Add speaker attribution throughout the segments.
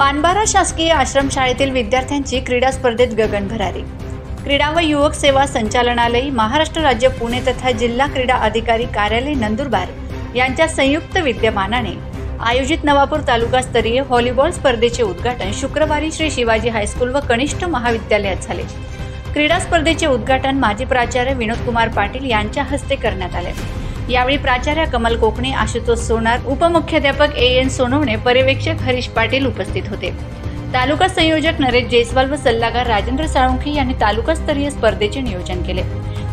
Speaker 1: पानबारा शासकीय आश्रमशाळेतील विद्यार्थ्यांची क्रीडा स्पर्धेत गगन भरारी। क्रीडा व युवक सेवा संचालनालय, महाराष्ट्र राज्य पुणे तथा जिल्हा क्रीडा अधिकारी कार्यालय नंदुरबार यांच्या संयुक्त विद्यमानाने आयोजित नवापूर तालुकास्तरीय व्हॉलीबॉल स्पर्धेचे उद्घाटन शुक्रवारी श्री शिवाजी हायस्कूल व कनिष्ठ महाविद्यालयात झाले। क्रीडा स्पर्धेचे उद्घाटन माजी प्राचार्य विनोद कुमार पाटील यांच्या हस्ते करण्यात आले। यावेळी प्राचार्य कमल कोकणे, आशुतोष सोनार, उपमुख्याध्यापक एन सोनवणे, पर्यवेक्षक हरीश पाटील उपस्थित होते। तालुका संयोजक नरेश जयस्वाल व सल्लागार राजेंद्र साळुंखे यांनी तालुकास्तरीय स्पर्धेचे नियोजन केले।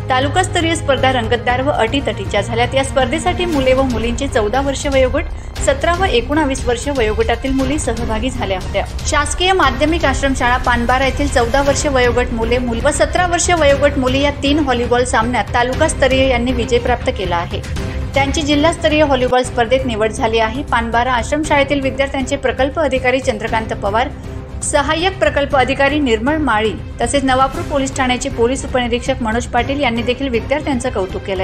Speaker 1: तालुकास्तरीय स्पर्धा रंगतदार व अटीतटीच्या झाल्यात। या स्पर्धेसाठी मुले व मुलींचे 14 वर्ष वयोगट, 17 व 19 वर्ष वयोगटातील मुली सहभागी झाल्या होत्या। शासकीय माध्यमिक आश्रमशाळा पानबारा येथील 14 वर्ष वयोगट मुले व 17 वर्ष वयोगट मुली या 3 व्हॉलीबॉल सामन्यात तालुकास्तरीय यांनी विजय प्राप्त केला आहे। त्यांची जिल्हास्तरीय व्हॉलीबॉल स्पर्धेत निवड झाली आहे। पानबारा आश्रमशाळेतील विद्यार्थ्यांचे प्रकल्प अधिकारी चंद्रकांत पवार, सहाय्यक प्रकल्प अधिकारी निर्मळ माळी तसेच नवापूर पोलीस ठाण्याचे पोलीस उपनिरीक्षक मनोज पाटील यांनी देखील विद्यार्थ्यांचं कौतुक केलं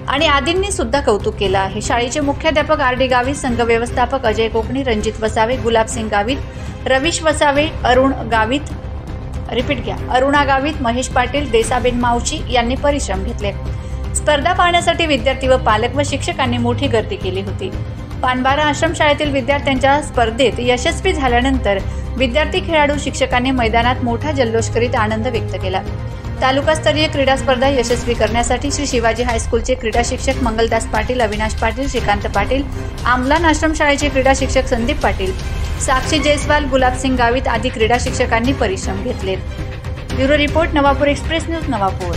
Speaker 1: आणि आदींनी सुद्धा कौतुक केलं आहे। शाळेचे मुख्याध्यापक आर.डी. गावित, संघ व्यवस्थापक अजय कोकणी, रणजित वसावे, गुलाबसिंग गावित, रवीश वसावे, अरुणा गावित, महेश पाटील, देसाबेन मावची यांनी परिश्रम घेतले। स्पर्धा पाहण्यासाठी विद्यार्थी व पालक व शिक्षकांनी मोठी गर्दी केली होती। पानबारा आश्रमशाळेतील विद्यार्थ्यांच्या स्पर्धेत यशस्वी झाल्यानंतर विद्यार्थी, खेळाडू, शिक्षकांनी मैदानात मोठा जल्लोष करीत आनंद व्यक्त केला। तालुकास्तरीय क्रीडा स्पर्धा यशस्वी करण्यासाठी श्री शिवाजी हायस्कूलचे क्रीडा शिक्षक मंगलदास पाटील, अविनाश पाटील, श्रीकांत पाटील, आमलान आश्रमशाळेचे क्रीडा शिक्षक संदीप पाटील, साक्षी जयस्वाल, गुलाबसिंग गावित आदी क्रीडा शिक्षकांनी परिश्रम घेतले। Bureau report, Navapur express news, Navapur.